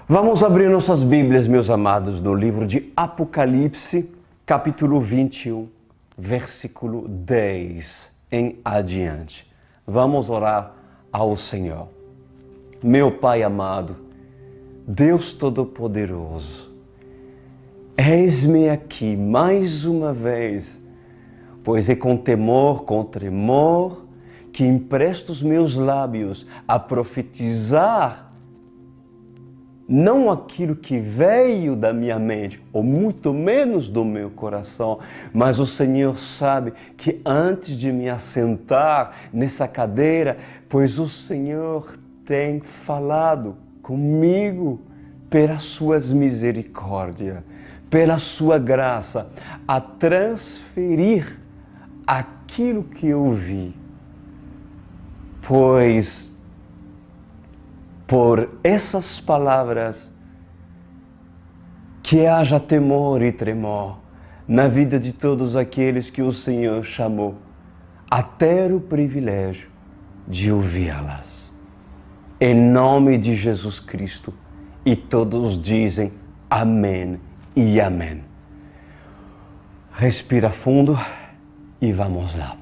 Vamos abrir nossas Bíblias, meus amados, no livro de Apocalipse, capítulo 21, versículo 10 em adiante. Vamos orar ao Senhor. Meu Pai amado, Deus Todo-Poderoso, eis-me aqui mais uma vez, pois é com temor, com tremor, que empresto os meus lábios a profetizar não aquilo que veio da minha mente, ou muito menos do meu coração, mas o Senhor sabe que antes de me assentar nessa cadeira, pois o Senhor tem falado comigo pelas suas misericórdias, pela sua graça, a transferir aquilo que eu vi, pois por essas palavras, que haja temor e tremor na vida de todos aqueles que o Senhor chamou a ter o privilégio de ouvi-las. Em nome de Jesus Cristo, e todos dizem amém e amém. Respira fundo e vamos lá.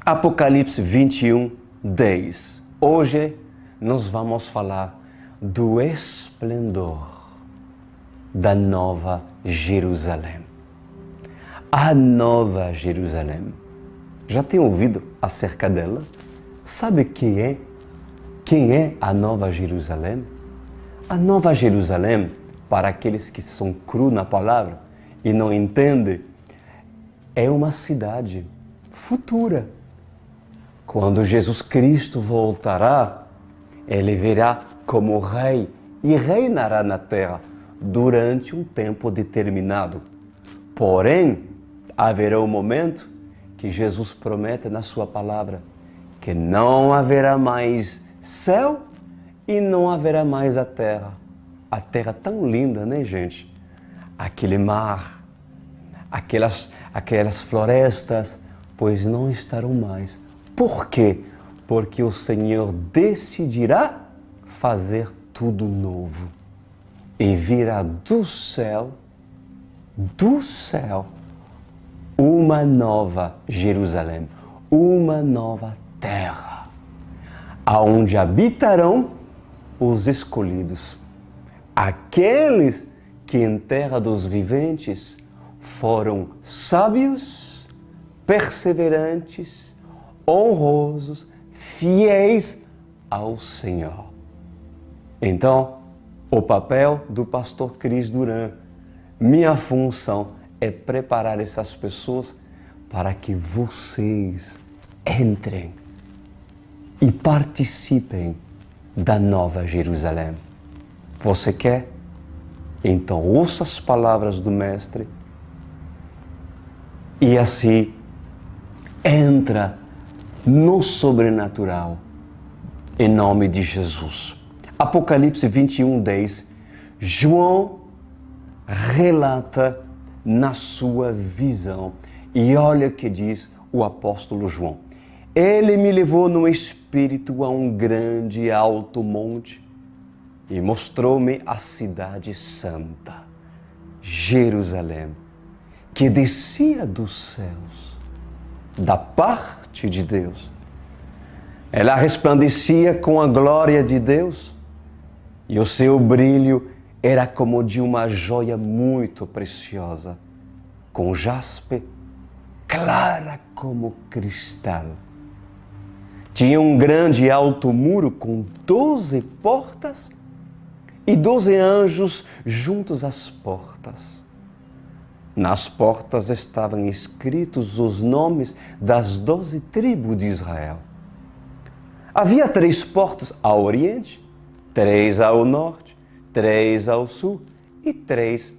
Apocalipse 21, 10. Hoje nós vamos falar do esplendor da Nova Jerusalém. A Nova Jerusalém. Já tem ouvido acerca dela? Sabe quem é a Nova Jerusalém? A Nova Jerusalém, para aqueles que são crus na palavra e não entendem, é uma cidade futura. Quando Jesus Cristo voltará, Ele virá como rei e reinará na terra durante um tempo determinado. Porém, haverá um momento que Jesus promete na sua palavra que não haverá mais céu e não haverá mais a terra. A terra tão linda, né, gente? Aquele mar, aquelas florestas, pois não estarão mais. Por quê? Porque o Senhor decidirá fazer tudo novo e virá do céu, uma nova Jerusalém, uma nova terra, aonde habitarão os escolhidos, aqueles que em terra dos viventes foram sábios, perseverantes, honrosos, fiéis ao Senhor. Então, o papel do pastor Cris Duran, minha função é preparar essas pessoas para que vocês entrem e participem da Nova Jerusalém. Você quer? Então ouça as palavras do Mestre e assim entra no sobrenatural, em nome de Jesus. Apocalipse 21, 10, João relata na sua visão, e olha o que diz o apóstolo João. Ele me levou no espírito a um grande e alto monte, e mostrou-me a cidade santa, Jerusalém, que descia dos céus, da parte de Deus. Ela resplandecia com a glória de Deus e o seu brilho era como de uma joia muito preciosa, com jaspe, clara como cristal. Tinha um grande e alto muro com 12 portas e 12 anjos juntos às portas. Nas portas estavam escritos os nomes das 12 tribos de Israel. Havia 3 portas ao oriente, 3 ao norte, 3 ao sul e 3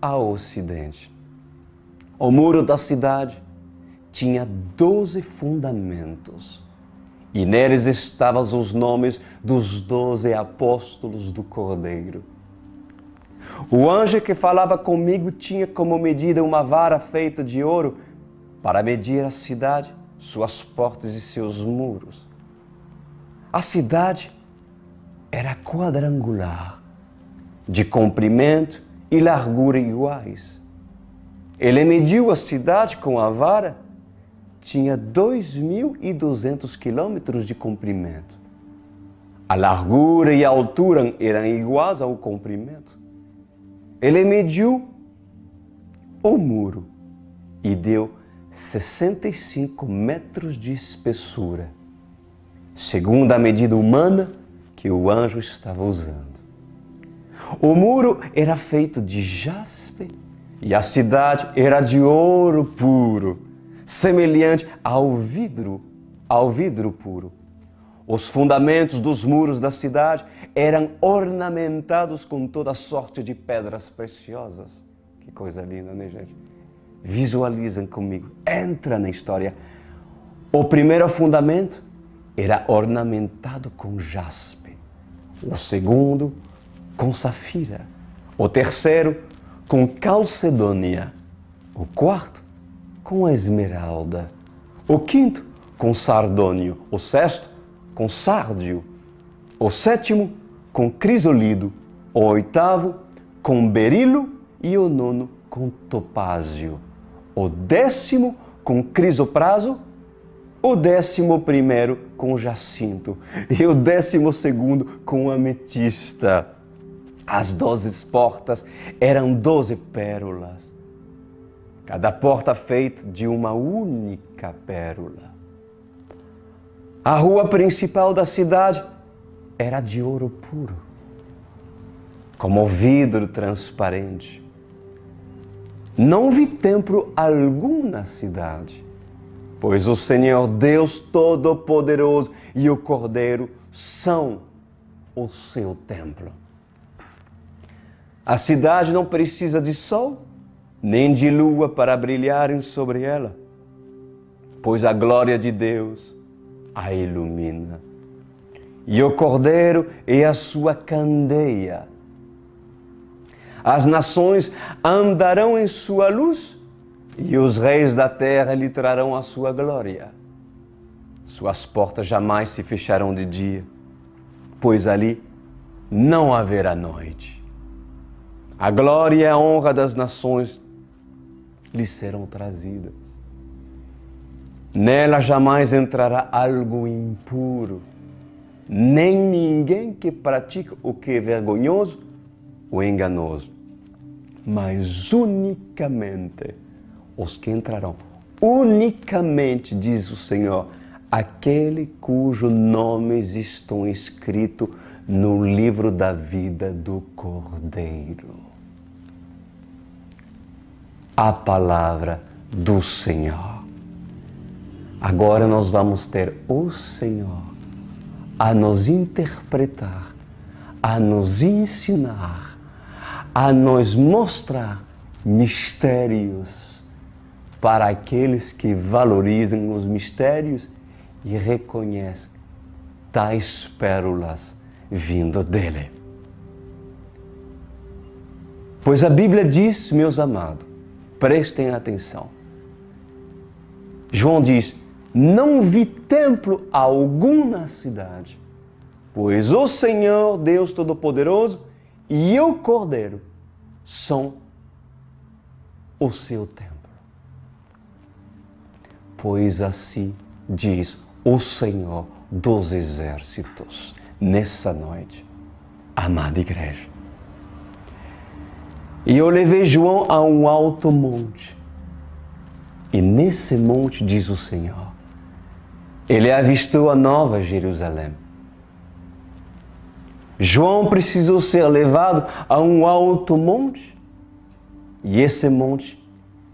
ao ocidente. O muro da cidade tinha 12 fundamentos e neles estavam os nomes dos 12 apóstolos do Cordeiro. O anjo que falava comigo tinha como medida uma vara feita de ouro para medir a cidade, suas portas e seus muros. A cidade era quadrangular de comprimento e largura iguais. Ele mediu a cidade com a vara, tinha 2.200 quilômetros de comprimento. A largura e a altura eram iguais ao comprimento. Ele mediu o muro e deu 65 metros de espessura, segundo a medida humana que o anjo estava usando. O muro era feito de jaspe e a cidade era de ouro puro, semelhante ao vidro puro. Os fundamentos dos muros da cidade eram ornamentados com toda sorte de pedras preciosas. Que coisa linda, né, gente? Visualizem comigo, entra na história. O primeiro fundamento era ornamentado com jaspe, o segundo com safira, o terceiro com calcedônia, o quarto com esmeralda, o quinto com sardônio, o sexto com sárdio, o sétimo com crisolido, o oitavo com berilo e o nono com topázio, o décimo com crisopraso, o 11º com jacinto e o 12º com ametista. As 12 portas eram 12 pérolas, cada porta feita de uma única pérola. A rua principal da cidade era de ouro puro, como vidro transparente. Não vi templo algum na cidade, pois o Senhor Deus Todo-Poderoso e o Cordeiro são o seu templo. A cidade não precisa de sol, nem de lua para brilharem sobre ela, pois a glória de Deus a ilumina. E o Cordeiro é a sua candeia. As nações andarão em sua luz e os reis da terra lhe trarão a sua glória. Suas portas jamais se fecharão de dia, pois ali não haverá noite. A glória e a honra das nações lhe serão trazidas. Nela jamais entrará algo impuro, nem ninguém que pratica o que é vergonhoso ou enganoso, mas unicamente os que entrarão, unicamente, diz o Senhor, aquele cujo nomes estão escritos no livro da vida do Cordeiro. A palavra do Senhor. Agora nós vamos ter o Senhor a nos interpretar, a nos ensinar, a nos mostrar mistérios para aqueles que valorizam os mistérios e reconhecem tais pérolas vindo dele. Pois a Bíblia diz, meus amados, prestem atenção. João diz, não vi templo algum na cidade, pois o Senhor, Deus Todo-Poderoso e o Cordeiro são o seu templo. Pois assim diz o Senhor dos Exércitos nessa noite, amada igreja. E eu levei João a um alto monte, e nesse monte, diz o Senhor, ele avistou a nova Jerusalém. João precisou ser levado a um alto monte, e esse monte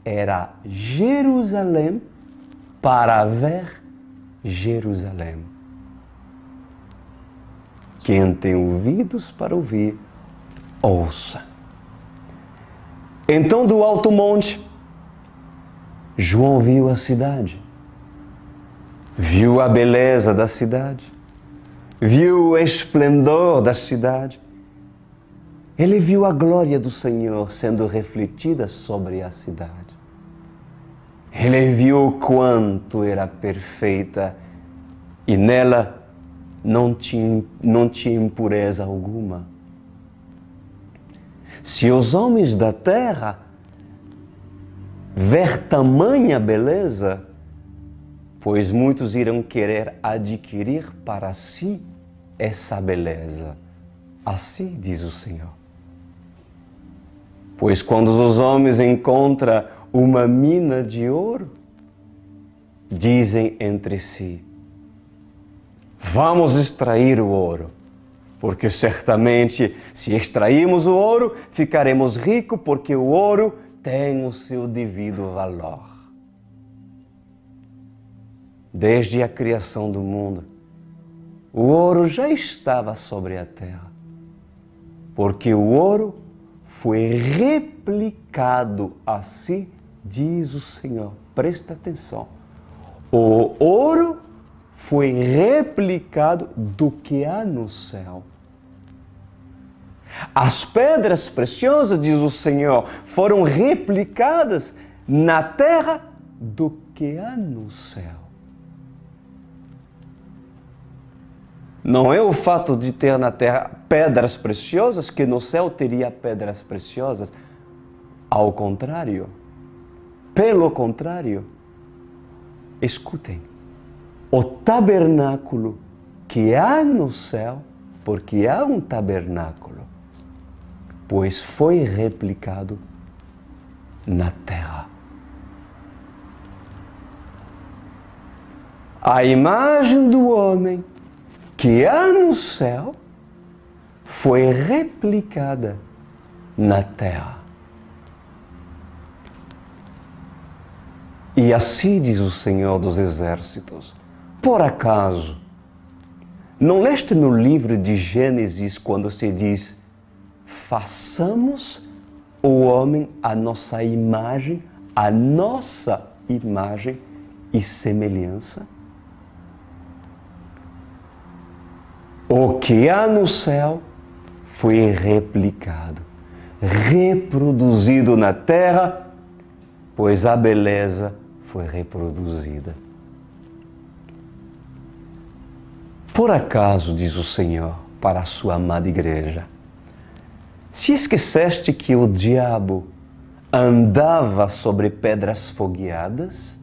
era Jerusalém, para ver Jerusalém. Quem tem ouvidos para ouvir, ouça. Então, do alto monte, João viu a cidade, viu a beleza da cidade, viu o esplendor da cidade. Ele viu a glória do Senhor sendo refletida sobre a cidade. Ele viu o quanto era perfeita e nela não tinha impureza alguma. Se os homens da terra ver tamanha beleza, pois muitos irão querer adquirir para si essa beleza. Assim diz o Senhor. Pois quando os homens encontram uma mina de ouro, dizem entre si: vamos extrair o ouro, porque certamente se extrairmos o ouro, ficaremos ricos, porque o ouro tem o seu devido valor. Desde a criação do mundo, o ouro já estava sobre a terra, porque o ouro foi replicado, assim diz o Senhor. Presta atenção. O ouro foi replicado do que há no céu. As pedras preciosas, diz o Senhor, foram replicadas na terra do que há no céu. Não é o fato de ter na terra pedras preciosas que no céu teria pedras preciosas. Ao contrário. Pelo contrário. Escutem. O tabernáculo que há no céu, porque há um tabernáculo, pois foi replicado na terra. A imagem do homem que há no céu foi replicada na terra. E assim diz o Senhor dos Exércitos: por acaso, não leste no livro de Gênesis quando se diz: façamos o homem à nossa imagem e semelhança? O que há no céu foi replicado, reproduzido na terra, pois a beleza foi reproduzida. Por acaso, diz o Senhor para a sua amada igreja, se esqueceste que o diabo andava sobre pedras fogueadas,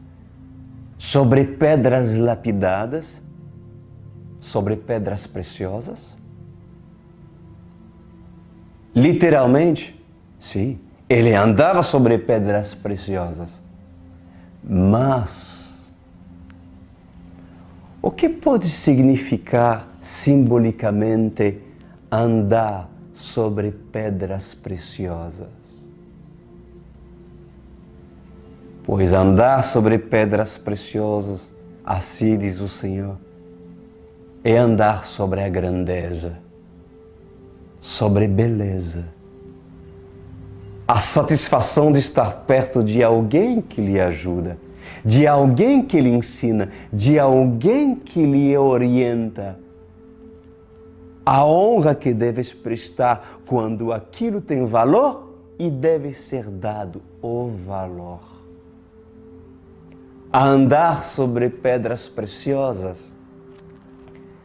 sobre pedras lapidadas, sobre pedras preciosas? Literalmente, sim, ele andava sobre pedras preciosas. Mas, o que pode significar simbolicamente andar sobre pedras preciosas? Pois andar sobre pedras preciosas, assim diz o Senhor, é andar sobre a grandeza, sobre beleza. A satisfação de estar perto de alguém que lhe ajuda, de alguém que lhe ensina, de alguém que lhe orienta. A honra que deves prestar quando aquilo tem valor e deve ser dado o valor. A andar sobre pedras preciosas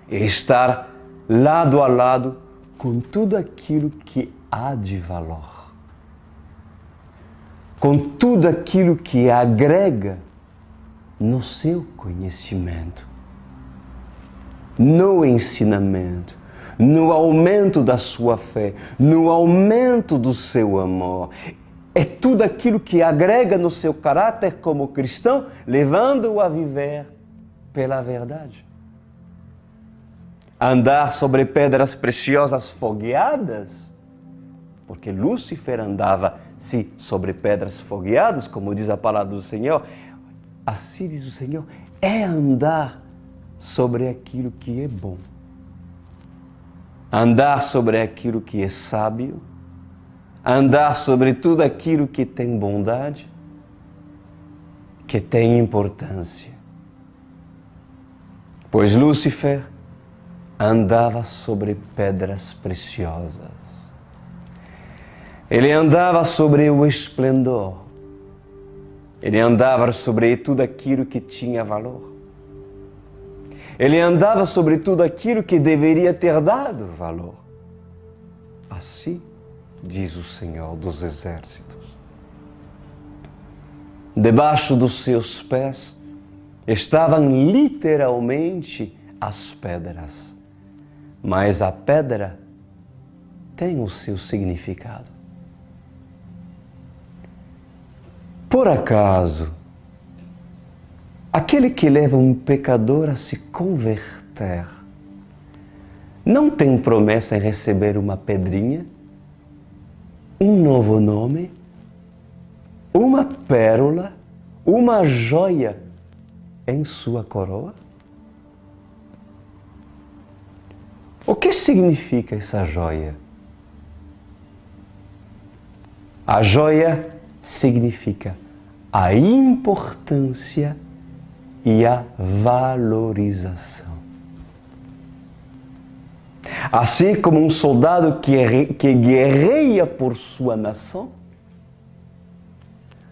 e estar lado a lado com tudo aquilo que há de valor, com tudo aquilo que agrega no seu conhecimento, no ensinamento, no aumento da sua fé, no aumento do seu amor. É tudo aquilo que agrega no seu caráter como cristão, levando-o a viver pela verdade. Andar sobre pedras preciosas fogueadas, porque Lúcifer andava, sim, sobre pedras fogueadas, como diz a palavra do Senhor. Assim diz o Senhor, é andar sobre aquilo que é bom. Andar sobre aquilo que é sábio, andar sobre tudo aquilo que tem bondade, que tem importância. Pois Lúcifer andava sobre pedras preciosas. Ele andava sobre o esplendor. Ele andava sobre tudo aquilo que tinha valor. Ele andava sobre tudo aquilo que deveria ter dado valor. Assim diz o Senhor dos Exércitos. Debaixo dos seus pés estavam literalmente as pedras, mas a pedra tem o seu significado. Por acaso, aquele que leva um pecador a se converter não tem promessa em receber uma pedrinha, um novo nome, uma pérola, uma joia em sua coroa? O que significa essa joia? A joia significa a importância e a valorização. Assim como um soldado que guerreia por sua nação,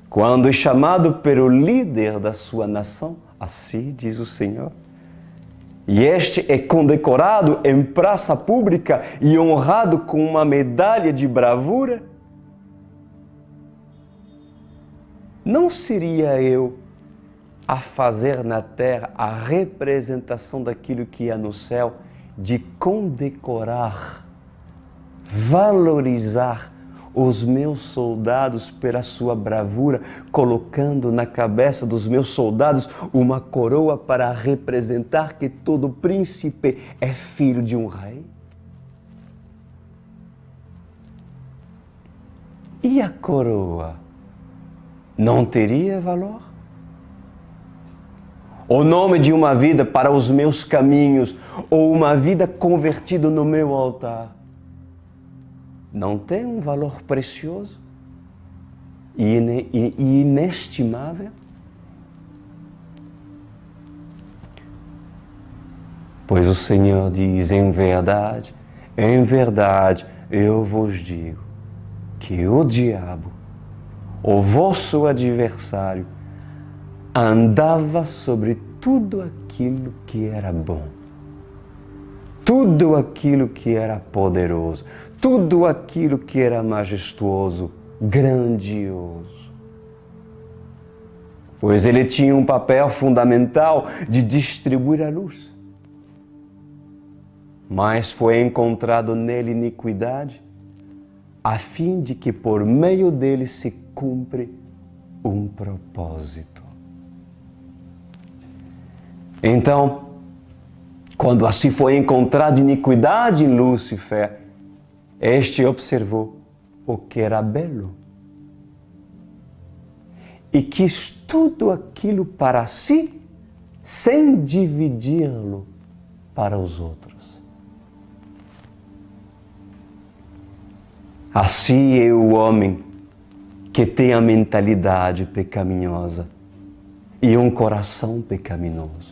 quando é chamado pelo líder da sua nação, assim diz o Senhor, e este é condecorado em praça pública e honrado com uma medalha de bravura, não seria eu a fazer na terra a representação daquilo que há no céu, de condecorar, valorizar os meus soldados pela sua bravura, colocando na cabeça dos meus soldados uma coroa para representar que todo príncipe é filho de um rei? E a coroa não teria valor? O nome de uma vida para os meus caminhos, ou uma vida convertida no meu altar, não tem um valor precioso e inestimável? Pois o Senhor diz, em verdade, eu vos digo que o diabo, o vosso adversário, andava sobre tudo aquilo que era bom, tudo aquilo que era poderoso, tudo aquilo que era majestoso, grandioso. Pois ele tinha um papel fundamental de distribuir a luz. Mas foi encontrado nele iniquidade, a fim de que por meio dele se cumpre um propósito. Então, quando assim foi encontrada iniquidade em Lúcifer, este observou o que era belo e quis tudo aquilo para si, sem dividi-lo para os outros. Assim é o homem que tem a mentalidade pecaminosa e um coração pecaminoso.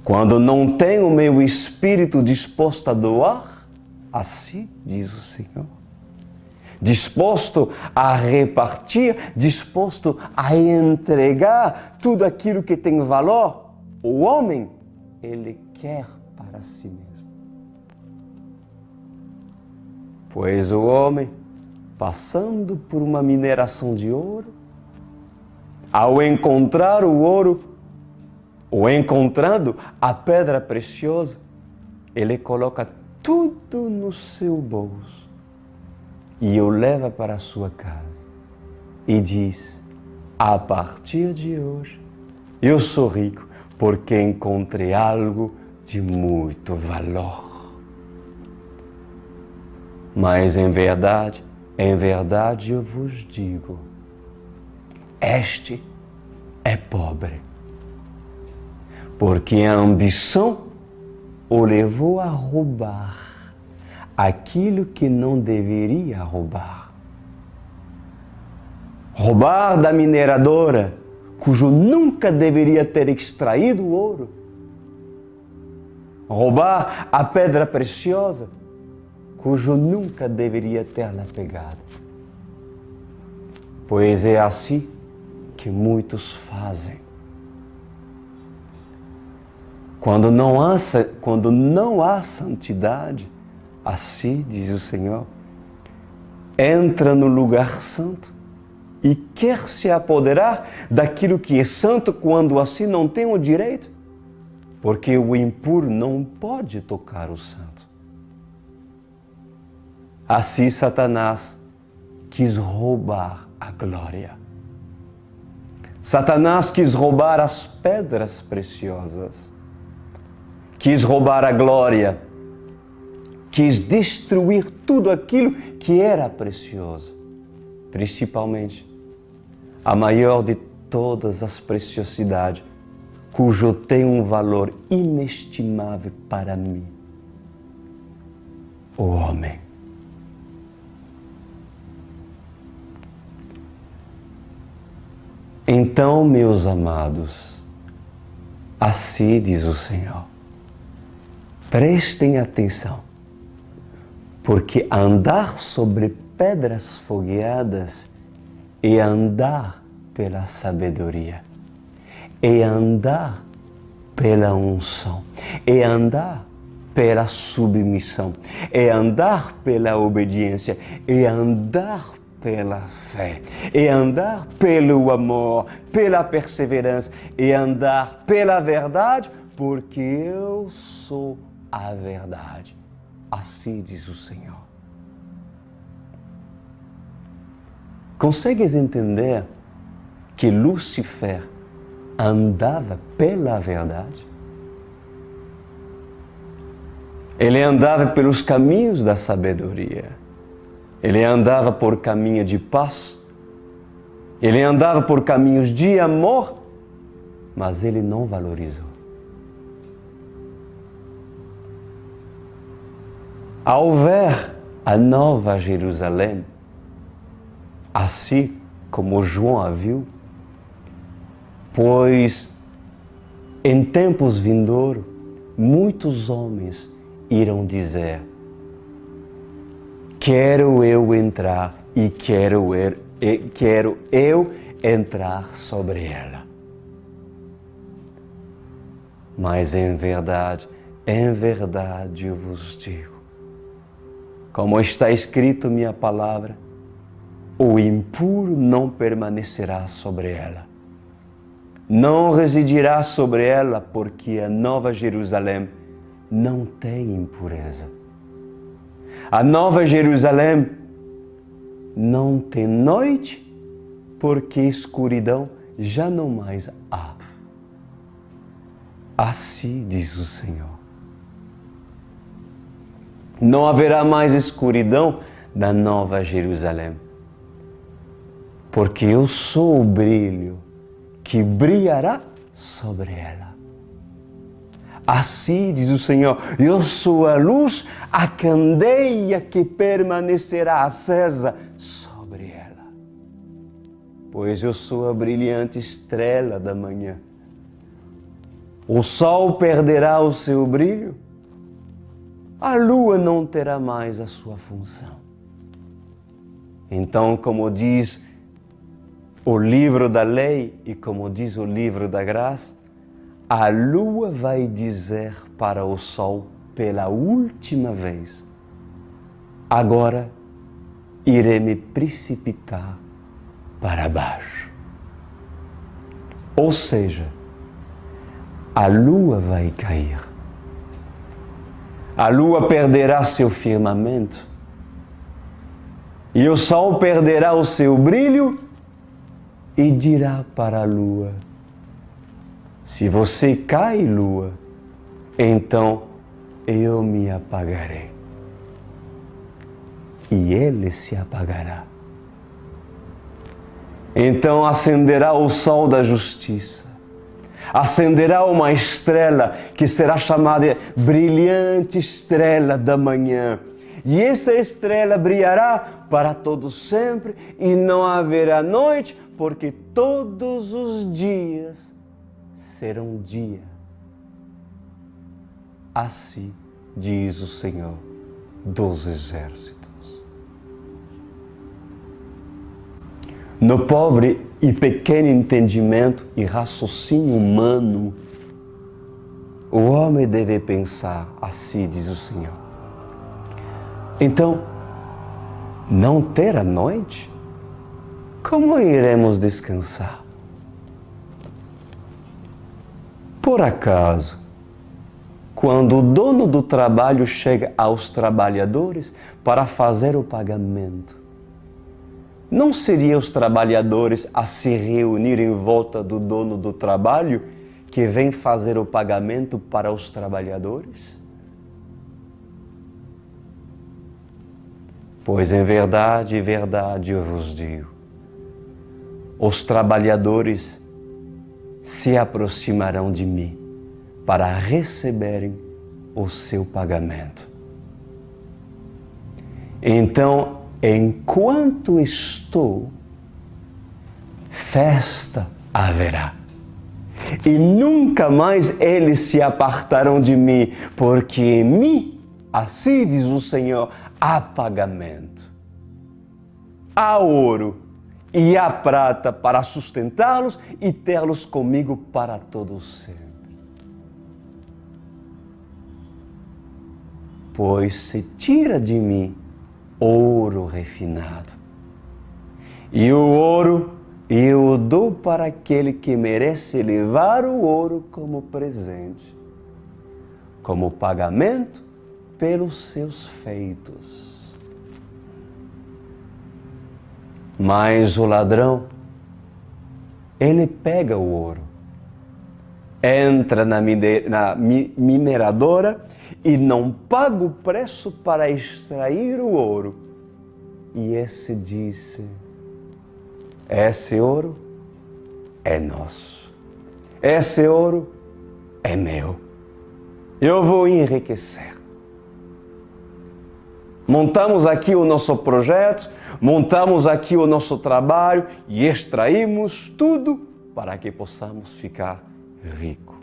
Quando não tem o meu espírito disposto a doar, assim diz o Senhor, disposto a repartir, disposto a entregar tudo aquilo que tem valor, o homem, ele quer para si mesmo. Pois o homem, passando por uma mineração de ouro, ao encontrar o ouro, ou encontrando a pedra preciosa, ele coloca tudo no seu bolso e o leva para a sua casa e diz, a partir de hoje, eu sou rico porque encontrei algo de muito valor. Mas em verdade eu vos digo, este é pobre, porque a ambição o levou a roubar aquilo que não deveria roubar. Roubar da mineradora, cujo nunca deveria ter extraído o ouro. Roubar a pedra preciosa, cujo nunca deveria ter-la pegado. Pois é assim que muitos fazem. Quando não há santidade, assim diz o Senhor, entra no lugar santo e quer se apoderar daquilo que é santo quando assim não tem o direito, porque o impuro não pode tocar o santo. Assim Satanás quis roubar a glória. Satanás quis roubar as pedras preciosas, quis roubar a glória, quis destruir tudo aquilo que era precioso, principalmente a maior de todas as preciosidades, cujo tem um valor inestimável para mim, o homem. Então, meus amados, assim diz o Senhor, prestem atenção, porque andar sobre pedras fogueadas é andar pela sabedoria, é andar pela unção, é andar pela submissão, é andar pela obediência, é andar pela fé, é andar pelo amor, pela perseverança, é andar pela verdade, porque eu sou a verdade. Assim diz o Senhor. Consegues entender que Lúcifer andava pela verdade? Ele andava pelos caminhos da sabedoria. Ele andava por caminho de paz. Ele andava por caminhos de amor, mas ele não valorizou. Ao ver a Nova Jerusalém, assim como João a viu, pois em tempos vindouros, muitos homens irão dizer: quero eu entrar e quero eu entrar sobre ela. Mas em verdade eu vos digo, como está escrito minha palavra, o impuro não permanecerá sobre ela. Não residirá sobre ela, porque a Nova Jerusalém não tem impureza. A Nova Jerusalém não tem noite, porque escuridão já não mais há. Assim diz o Senhor. Não haverá mais escuridão na Nova Jerusalém, porque eu sou o brilho que brilhará sobre ela. Assim diz o Senhor, eu sou a luz, a candeia que permanecerá acesa sobre ela. Pois eu sou a brilhante estrela da manhã. O sol perderá o seu brilho, a lua não terá mais a sua função. Então, como diz o livro da lei e como diz o livro da graça, a lua vai dizer para o sol pela última vez: agora irei me precipitar para baixo. Ou seja, a lua vai cair. A lua perderá seu firmamento e o sol perderá o seu brilho e dirá para a lua: se você cai, lua, então eu me apagarei. E ele se apagará. Então acenderá o sol da justiça. Acenderá uma estrela que será chamada brilhante estrela da manhã. E essa estrela brilhará para todo sempre e não haverá noite, porque todos os dias serão dia. Assim diz o Senhor dos Exércitos. No pobre e pequeno entendimento e raciocínio humano, o homem deve pensar, assim diz o Senhor. Então, não ter a noite? Como iremos descansar? Por acaso, quando o dono do trabalho chega aos trabalhadores para fazer o pagamento, não seriam os trabalhadores a se reunir em volta do dono do trabalho que vem fazer o pagamento para os trabalhadores? Pois em verdade, verdade eu vos digo, os trabalhadores se aproximarão de mim para receberem o seu pagamento. Então, enquanto estou, festa haverá. E nunca mais eles se apartarão de mim, porque em mim, assim diz o Senhor, há pagamento. Há ouro e há prata para sustentá-los e tê-los comigo para todo sempre. Pois se tira de mim ouro refinado, e o ouro eu o dou para aquele que merece levar o ouro como presente, como pagamento pelos seus feitos. Mas o ladrão, ele pega o ouro, entra na mineradora e não paga o preço para extrair o ouro. E esse disse: esse ouro é nosso, esse ouro é meu, eu vou enriquecer. Montamos aqui o nosso projeto, montamos aqui o nosso trabalho e extraímos tudo para que possamos ficar ricos.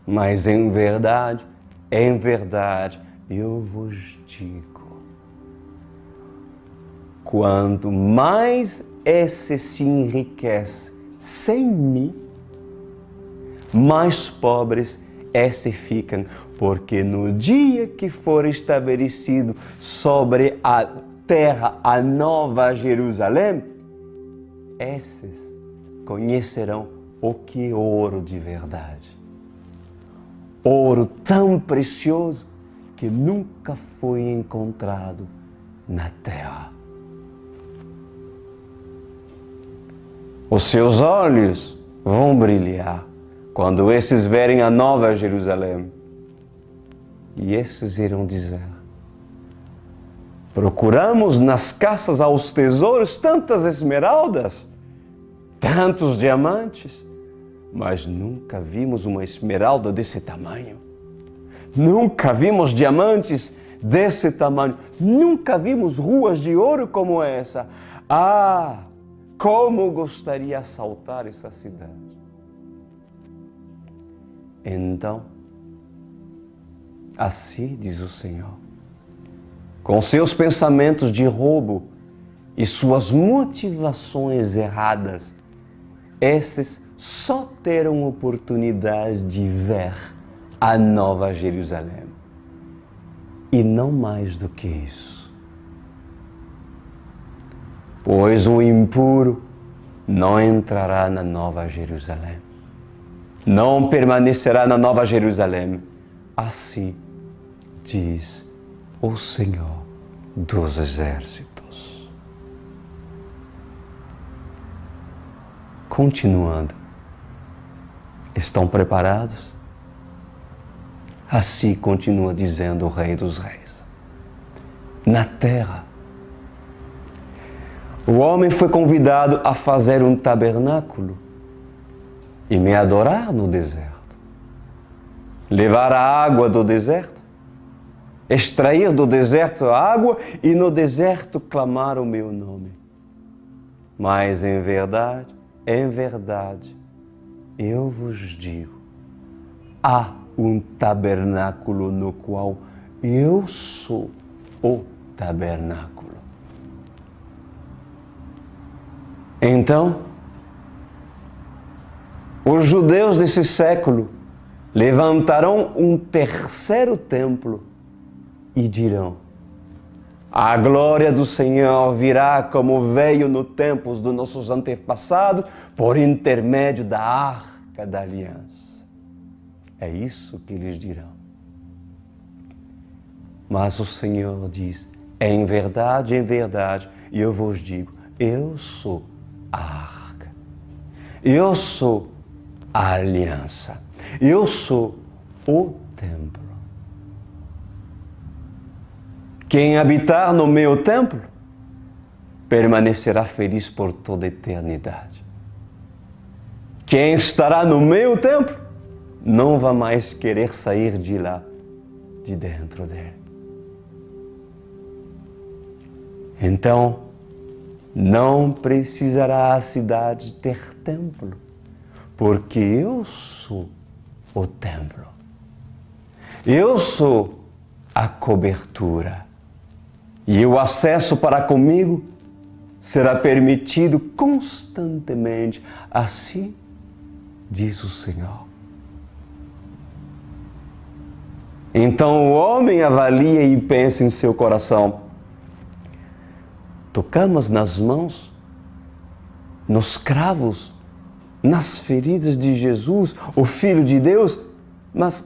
Mas em verdade, eu vos digo, quanto mais esse se enriquece sem mim, mais pobres esse ficam, porque no dia que for estabelecido sobre a terra a nova Jerusalém, esses conhecerão o que é ouro de verdade. Ouro tão precioso que nunca foi encontrado na terra. Os seus olhos vão brilhar quando esses verem a nova Jerusalém. E esses irão dizer: procuramos nas caças aos tesouros tantas esmeraldas, tantos diamantes, mas nunca vimos uma esmeralda desse tamanho. Nunca vimos diamantes desse tamanho. Nunca vimos ruas de ouro como essa. Ah, como gostaria de assaltar essa cidade. Então, assim diz o Senhor, com seus pensamentos de roubo e suas motivações erradas, esses só terão oportunidade de ver a nova Jerusalém. E não mais do que isso. Pois o impuro não entrará na nova Jerusalém, não permanecerá na nova Jerusalém. Assim diz o Senhor dos Exércitos. Continuando, estão preparados? Assim continua dizendo o Rei dos Reis. Na terra, o homem foi convidado a fazer um tabernáculo e me adorar no deserto. Levar a água do deserto, extrair do deserto a água e no deserto clamar o meu nome. Mas em verdade, eu vos digo, há um tabernáculo no qual eu sou o tabernáculo. Então, os judeus desse século levantarão um terceiro templo e dirão: A glória do Senhor virá como veio no tempos dos nossos antepassados por intermédio da Arca da Aliança. É isso que eles dirão. Mas o Senhor diz, em verdade, eu vos digo, eu sou a Arca. Eu sou a Aliança. Eu sou o templo. Quem habitar no meu templo permanecerá feliz por toda a eternidade. Quem estará no meu templo não vai mais querer sair de lá, de dentro dele. Então, não precisará a cidade ter templo, porque eu sou o templo. Eu sou a cobertura. E o acesso para comigo será permitido constantemente. Assim diz o Senhor. Então o homem avalia e pensa em seu coração. Tocamos nas mãos, nos cravos, nas feridas de Jesus, o Filho de Deus, mas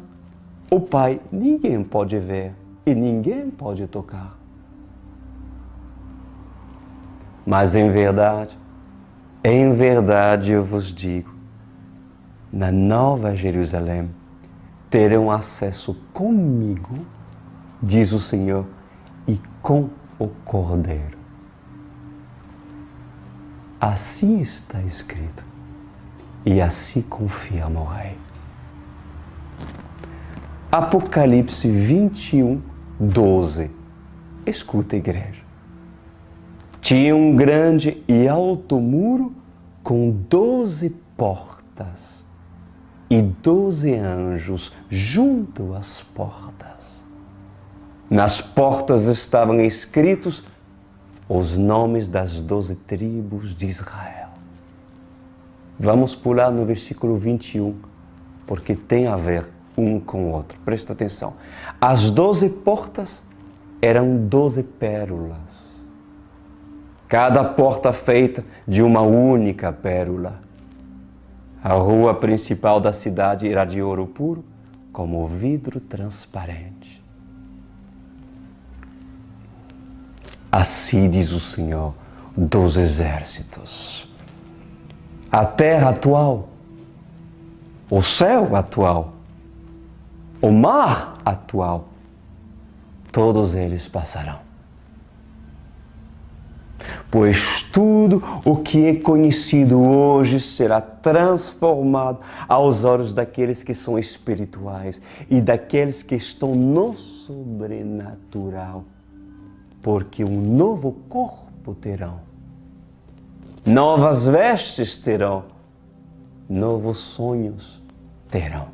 o Pai ninguém pode ver e ninguém pode tocar. Mas em verdade eu vos digo, na Nova Jerusalém terão acesso comigo, diz o Senhor, e com o Cordeiro. Assim está escrito, e assim confirma o Rei. Apocalipse 21, 12. Escuta, igreja. Tinha um grande e alto muro com 12 portas e 12 anjos junto às portas. Nas portas estavam escritos os nomes das 12 tribos de Israel. Vamos pular no versículo 21, porque tem a ver um com o outro. Presta atenção. As 12 portas eram 12 pérolas. Cada porta feita de uma única pérola. A rua principal da cidade era de ouro puro, como vidro transparente. Assim diz o Senhor dos exércitos. A terra atual, o céu atual, o mar atual, todos eles passarão. Pois tudo o que é conhecido hoje será transformado aos olhos daqueles que são espirituais e daqueles que estão no sobrenatural, porque um novo corpo terão, novas vestes terão, novos sonhos terão.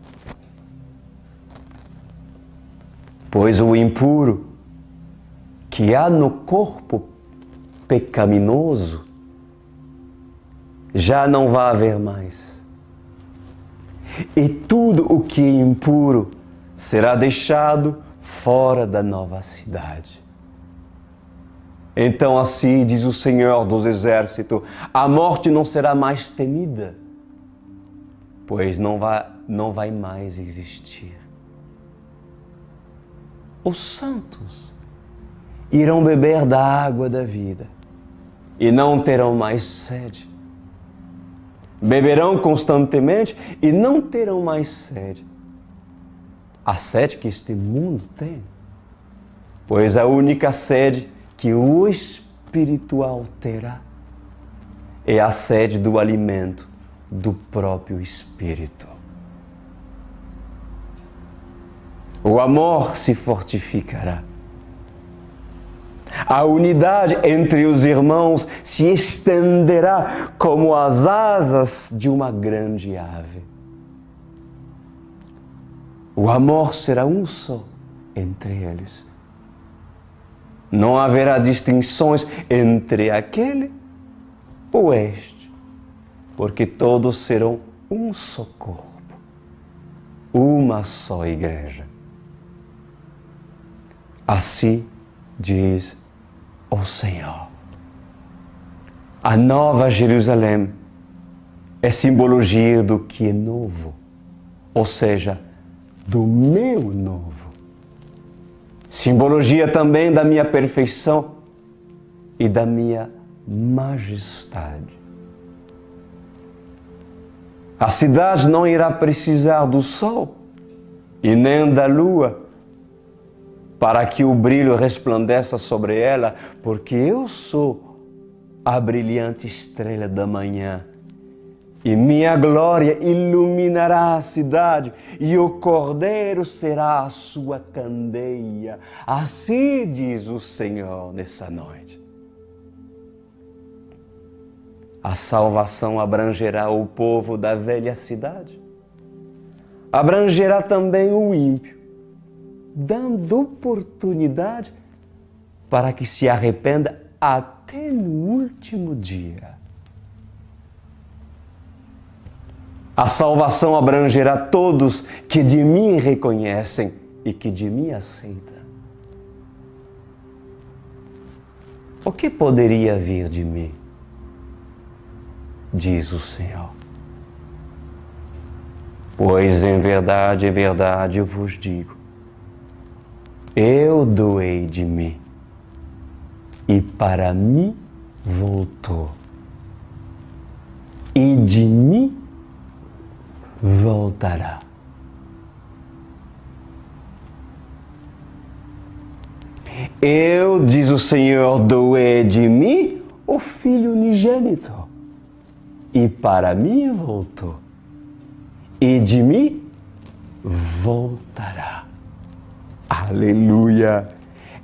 Pois o impuro que há no corpo pecaminoso já não vai haver mais. E tudo o que é impuro será deixado fora da nova cidade. Então assim diz o Senhor dos Exércitos, a morte não será mais temida, pois não vai mais existir. Os santos irão beber da água da vida e não terão mais sede. Beberão constantemente e não terão mais sede. A sede que este mundo tem, pois a única sede que o espiritual terá é a sede do alimento do próprio Espírito. O amor se fortificará. A unidade entre os irmãos se estenderá como as asas de uma grande ave. O amor será um só entre eles. Não haverá distinções entre aquele ou este, porque todos serão um só corpo, uma só igreja. Assim diz o Senhor. A Nova Jerusalém é simbologia do que é novo, ou seja, do meu novo. Simbologia também da minha perfeição e da minha majestade. A cidade não irá precisar do sol e nem da lua para que o brilho resplandeça sobre ela, porque eu sou a brilhante estrela da manhã. E minha glória iluminará a cidade, e o Cordeiro será a sua candeia. Assim diz o Senhor nessa noite. A salvação abrangerá o povo da velha cidade. Abrangerá também o ímpio, dando oportunidade para que se arrependa até no último dia. A salvação abrangerá todos que de mim reconhecem e que de mim aceitam. O que poderia vir de mim? Diz o Senhor. Pois em verdade eu vos digo, eu doei de mim e para mim voltou, e de mim voltará. Eu, diz o Senhor, doei de mim o Filho unigênito, e para mim voltou, e de mim voltará. Aleluia!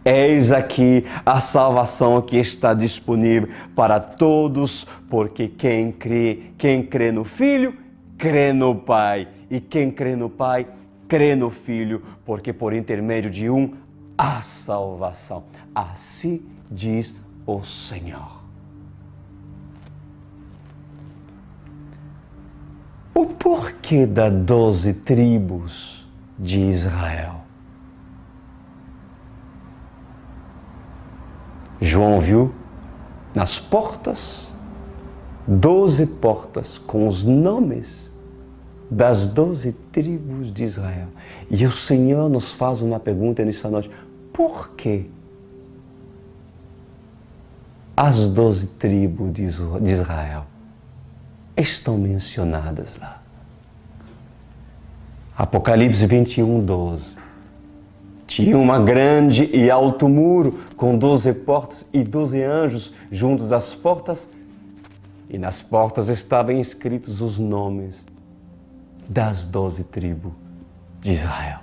Eis aqui a salvação que está disponível para todos, porque quem crê no Filho, crê no Pai. E quem crê no Pai, crê no Filho, porque por intermédio de um há salvação. Assim diz o Senhor. O porquê das 12 tribos de Israel? João viu nas portas 12 portas com os nomes das 12 tribos de Israel. E o Senhor nos faz uma pergunta nessa noite: por que as 12 tribos de Israel estão mencionadas lá? Apocalipse 21, 12. Tinha uma grande e alto muro com 12 portas e 12 anjos juntos às portas, e nas portas estavam escritos os nomes das 12 tribos de Israel.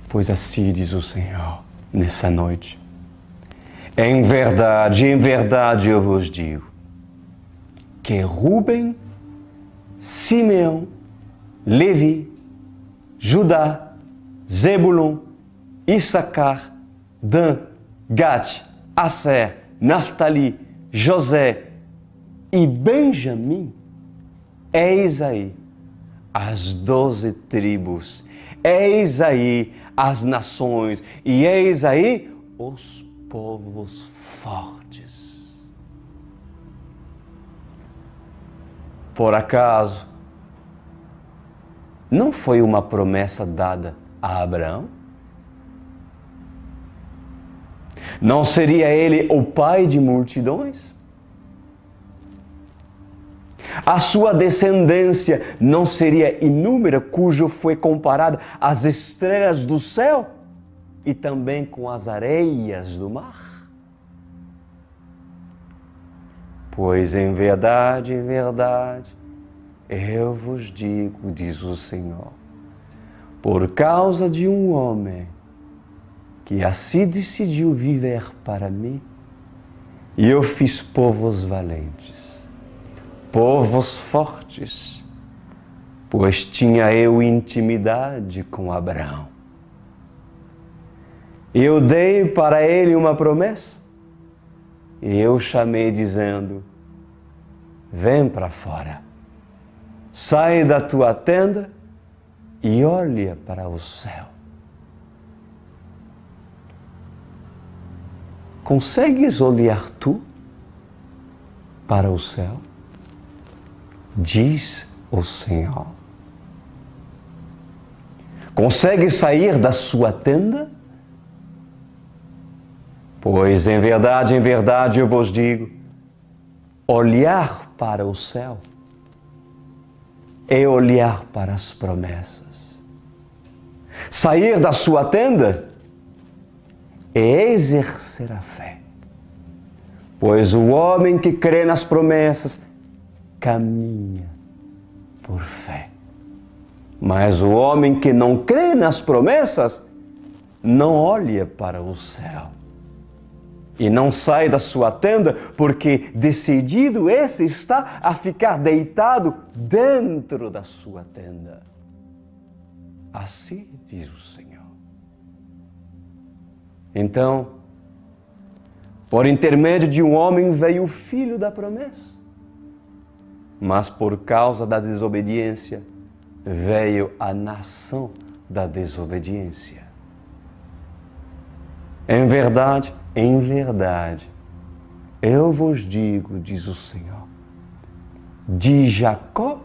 Pois assim diz o Senhor nessa noite: em verdade eu vos digo, que Ruben, Simeão, Levi, Judá, Zebulon, Issacar, Dan, Gad, Asser, Naftali, José e Benjamim, eis aí as 12 tribos, eis aí as nações e eis aí os povos fortes. Por acaso, não foi uma promessa dada a Abraão? Não seria ele o pai de multidões? A sua descendência não seria inúmera, cujo foi comparada às estrelas do céu e também com as areias do mar? Pois em verdade, eu vos digo, diz o Senhor, por causa de um homem que assim decidiu viver para mim, e eu fiz povos valentes, povos fortes, pois tinha eu intimidade com Abraão. Eu dei para ele uma promessa, e eu chamei dizendo: vem para fora, sai da tua tenda e olha para o céu. consegues olhar tu para o céu? Diz o Senhor. Consegue sair da sua tenda? Pois em verdade eu vos digo, olhar para o céu é olhar para as promessas. Sair da sua tenda é exercer a fé. Pois o homem que crê nas promessas caminha por fé. Mas o homem que não crê nas promessas não olha para o céu. E não sai da sua tenda porque decidido esse está a ficar deitado dentro da sua tenda. Assim diz o Senhor. Então, por intermédio de um homem veio o filho da promessa. Mas por causa da desobediência, veio a nação da desobediência. Em verdade, eu vos digo, diz o Senhor, de Jacó,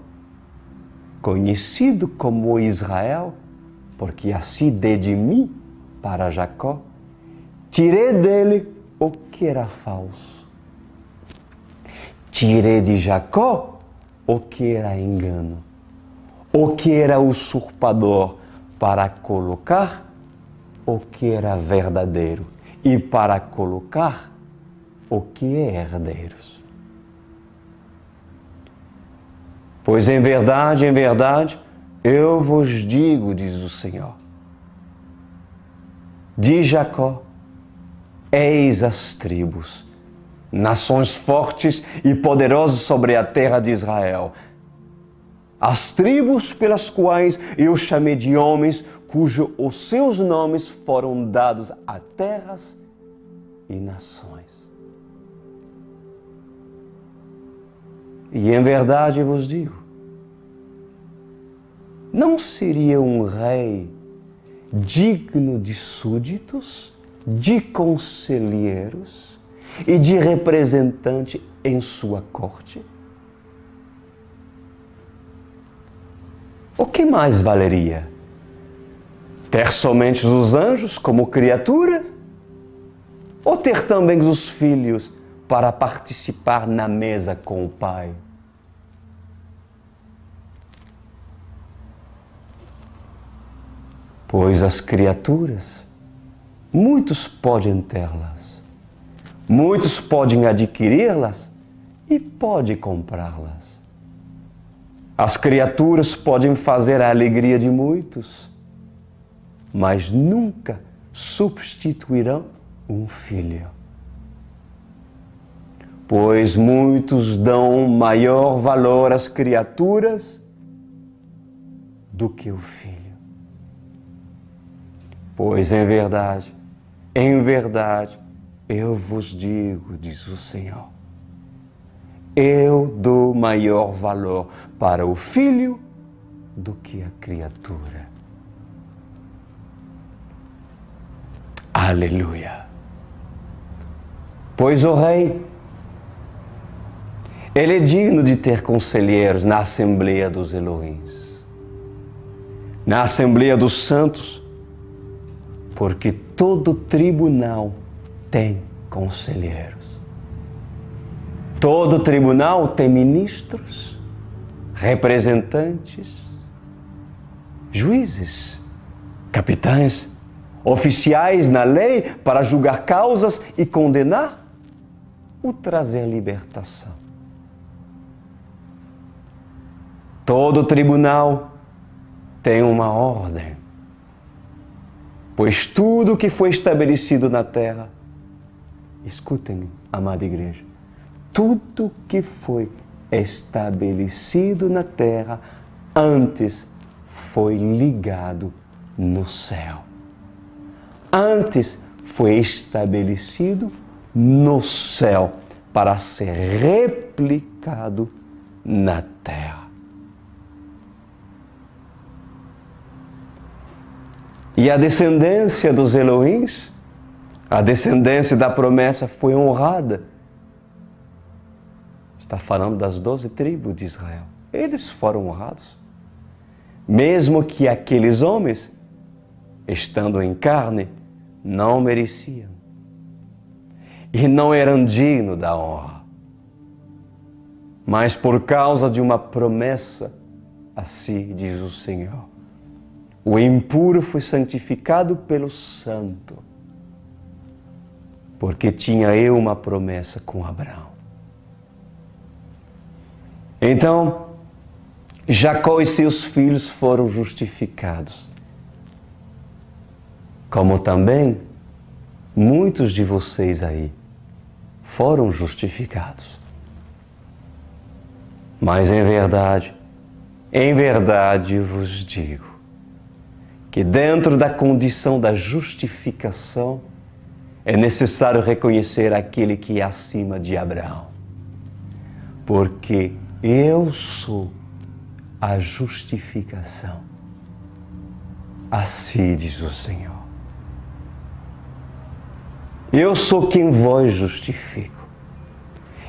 conhecido como Israel, porque assim dei de mim para Jacó, tirei dele o que era falso. Tirei de Jacó o que era engano, o que era usurpador, para colocar o que era verdadeiro e para colocar o que é herdeiros. Pois em verdade, eu vos digo, diz o Senhor, de Jacó, eis as tribos, nações fortes e poderosas sobre a terra de Israel. As tribos pelas quais eu chamei de homens, cujos os seus nomes foram dados a terras e nações. E em verdade vos digo, não seria um rei digno de súditos, de conselheiros e de representante em sua corte? O que mais valeria? Ter somente os anjos como criaturas? Ou ter também os filhos para participar na mesa com o Pai? Pois as criaturas, muitos podem tê-las, muitos podem adquiri-las e podem comprá-las. As criaturas podem fazer a alegria de muitos, mas nunca substituirão um filho. Pois muitos dão maior valor às criaturas do que o filho. Pois em verdade, eu vos digo, diz o Senhor, eu dou maior valor para o filho do que a criatura. Aleluia! Pois o rei, ele é digno de ter conselheiros na Assembleia dos Elohims, na Assembleia dos Santos, porque todo tribunal tem conselheiros. Todo tribunal tem ministros, representantes, juízes, capitães, oficiais na lei para julgar causas e condenar ou trazer libertação. Todo tribunal tem uma ordem, pois tudo que foi estabelecido na terra, escutem, amada igreja, tudo que foi estabelecido na terra antes foi ligado no céu. Antes foi estabelecido no céu para ser replicado na terra. E a descendência dos Elohims A descendência da promessa foi honrada. Está falando das 12 tribos de Israel. Eles foram honrados. Mesmo que aqueles homens, estando em carne, não mereciam. E não eram dignos da honra. Mas por causa de uma promessa, assim diz o Senhor, o impuro foi santificado pelo santo, porque tinha eu uma promessa com Abraão. Então, Jacó e seus filhos foram justificados, como também muitos de vocês aí foram justificados. Mas em verdade vos digo, que dentro da condição da justificação é necessário reconhecer aquele que é acima de Abraão. Porque eu sou a justificação. Assim diz o Senhor. Eu sou quem vos justifico.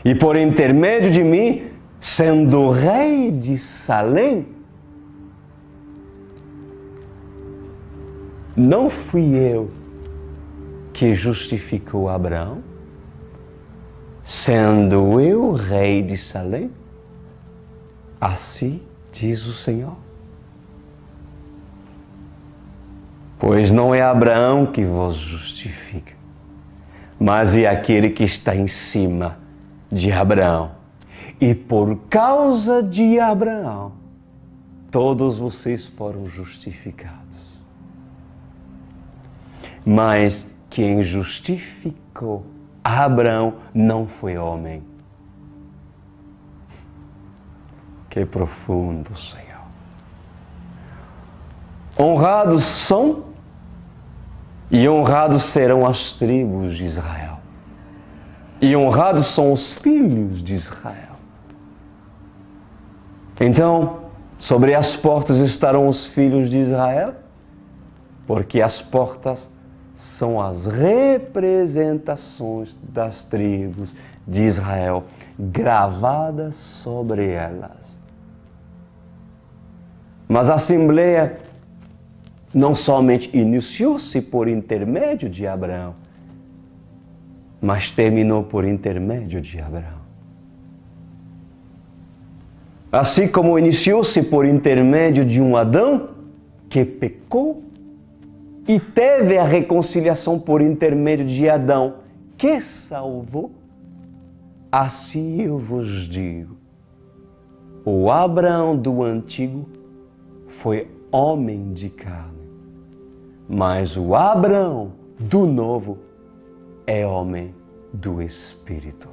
E por intermédio de mim, sendo rei de Salém, não fui eu que justificou Abraão, sendo eu rei de Salém? Assim diz o Senhor. Pois não é Abraão que vos justifica, mas é aquele que está em cima de Abraão. E por causa de Abraão, todos vocês foram justificados. Mas quem justificou Abraão não foi homem. Que profundo, Senhor. Honrados são e honrados serão as tribos de Israel. E honrados são os filhos de Israel. Então, sobre as portas estarão os filhos de Israel, porque as portas são as representações das tribos de Israel, gravadas sobre elas. Mas a Assembleia não somente iniciou-se por intermédio de Abraão, mas terminou por intermédio de Abraão. Assim como iniciou-se por intermédio de um Adão que pecou e teve a reconciliação por intermédio de Adão que salvou, assim eu vos digo, o Abraão do antigo foi homem de carne, mas o Abraão do novo é homem do Espírito.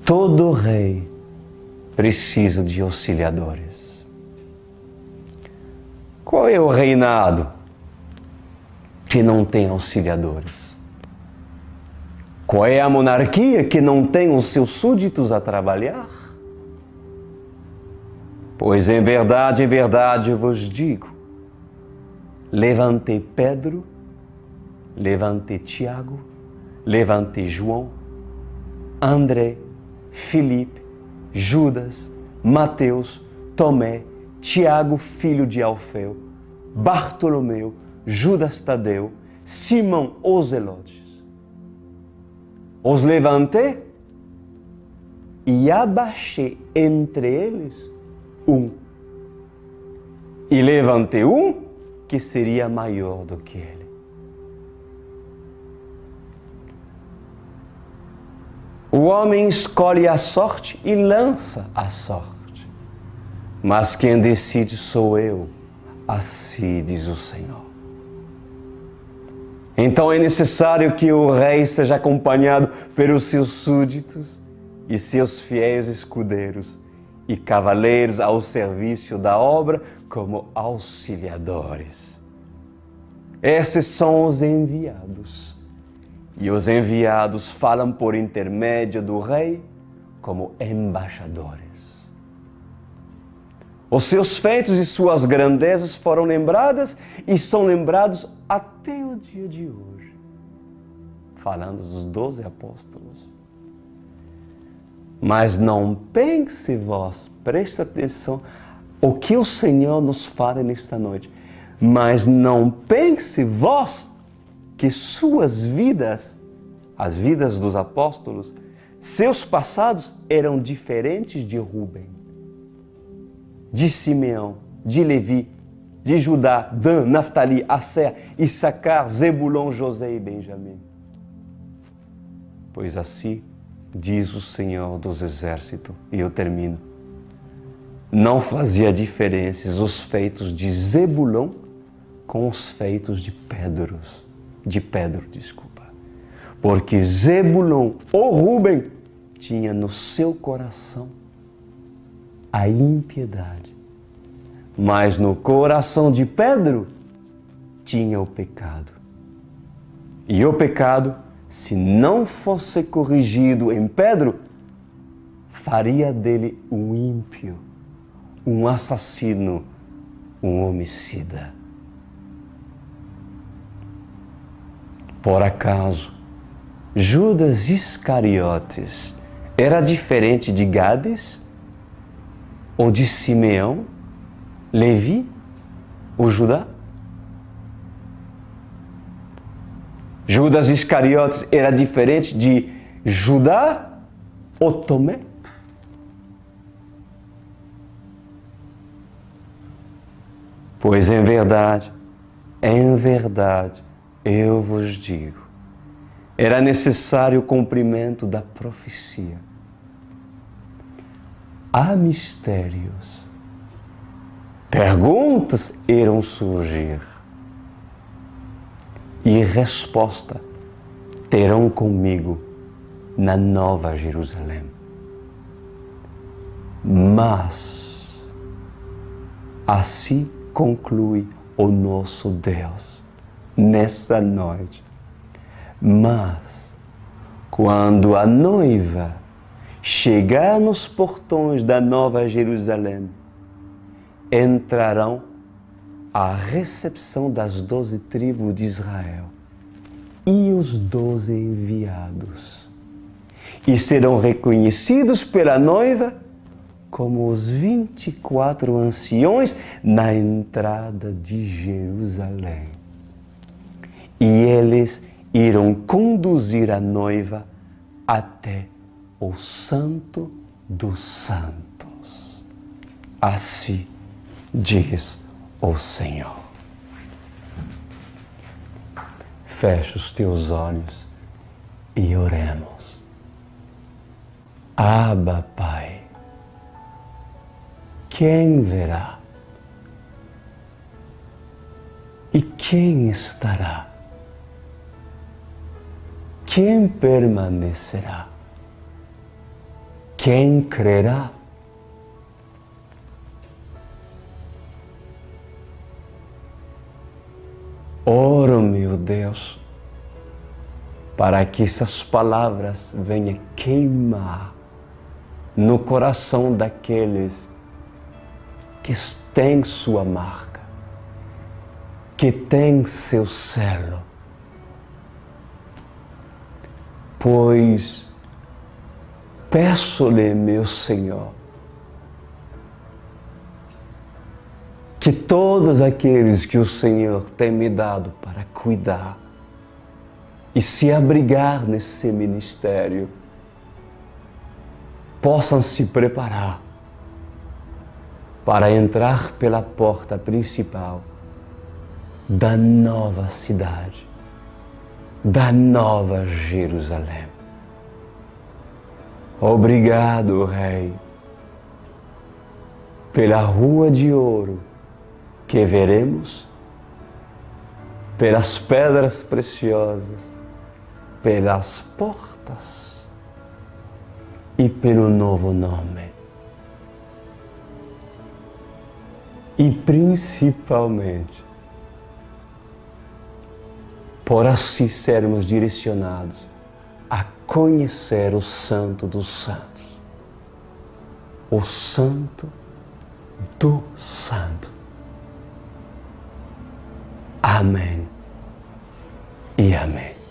Todo rei precisa de auxiliadores. Qual é o reinado que não tem auxiliadores? Qual é a monarquia que não tem os seus súditos a trabalhar? Pois em verdade eu vos digo, levantei Pedro, levantei Tiago, levantei João, André, Filipe, Judas, Mateus, Tomé, Tiago, filho de Alfeu, Bartolomeu, Judas Tadeu, Simão os Zelotes. Os levantei e abaixei entre eles um. E levantei um que seria maior do que ele. O homem escolhe a sorte e lança a sorte. Mas quem decide sou eu, assim diz o Senhor. Então é necessário que o rei seja acompanhado pelos seus súditos e seus fiéis escudeiros e cavaleiros ao serviço da obra como auxiliadores. Esses são os enviados. E os enviados falam por intermédio do rei como embaixadores. Os seus feitos e suas grandezas foram lembradas e são lembrados até o dia de hoje. Falando dos 12 apóstolos. Mas não pense vós, presta atenção o que o Senhor nos fala nesta noite. Mas não pense vós que suas vidas, as vidas dos apóstolos, seus passados eram diferentes de Rubem, de Simeão, de Levi, de Judá, Dan, Naftali, Asser, Issacar, Zebulon, José e Benjamim. Pois assim diz o Senhor dos Exércitos, e eu termino, não fazia diferenças os feitos de Zebulon com os feitos de Pedro, porque Zebulon ou Rubem tinha no seu coração a impiedade, mas no coração de Pedro tinha o pecado. E o pecado, se não fosse corrigido em Pedro, faria dele um ímpio, um assassino, um homicida. Por acaso, Judas Iscariotes era diferente de Gades, ou de Simeão, Levi, ou Judá? Judas Iscariotes era diferente de Judá ou Tomé? Pois em verdade, eu vos digo, era necessário o cumprimento da profecia. Há mistérios, perguntas irão surgir e resposta terão comigo na Nova Jerusalém. Mas assim conclui o nosso Deus nesta noite. Mas quando a noiva chegar nos portões da Nova Jerusalém, entrarão a recepção das 12 tribos de Israel e os 12 enviados, e serão reconhecidos pela noiva como os 24 anciões na entrada de Jerusalém. E eles irão conduzir a noiva até o Santo dos Santos. Assim diz o Senhor. Fecha os teus olhos e oremos. Abba, Pai, quem verá? E quem estará? Quem permanecerá? Quem crerá? Oro, meu Deus, para que essas palavras venham queimar no coração daqueles que têm sua marca, que têm seu selo. Pois peço-lhe, meu Senhor, que todos aqueles que o Senhor tem me dado para cuidar e se abrigar nesse ministério possam se preparar para entrar pela porta principal da nova cidade, da Nova Jerusalém. Obrigado, Rei, pela rua de ouro que veremos, pelas pedras preciosas, pelas portas e pelo novo nome. E principalmente, por assim sermos direcionados a conhecer o Santo dos Santos, o Santo do Santo. Amém e amém.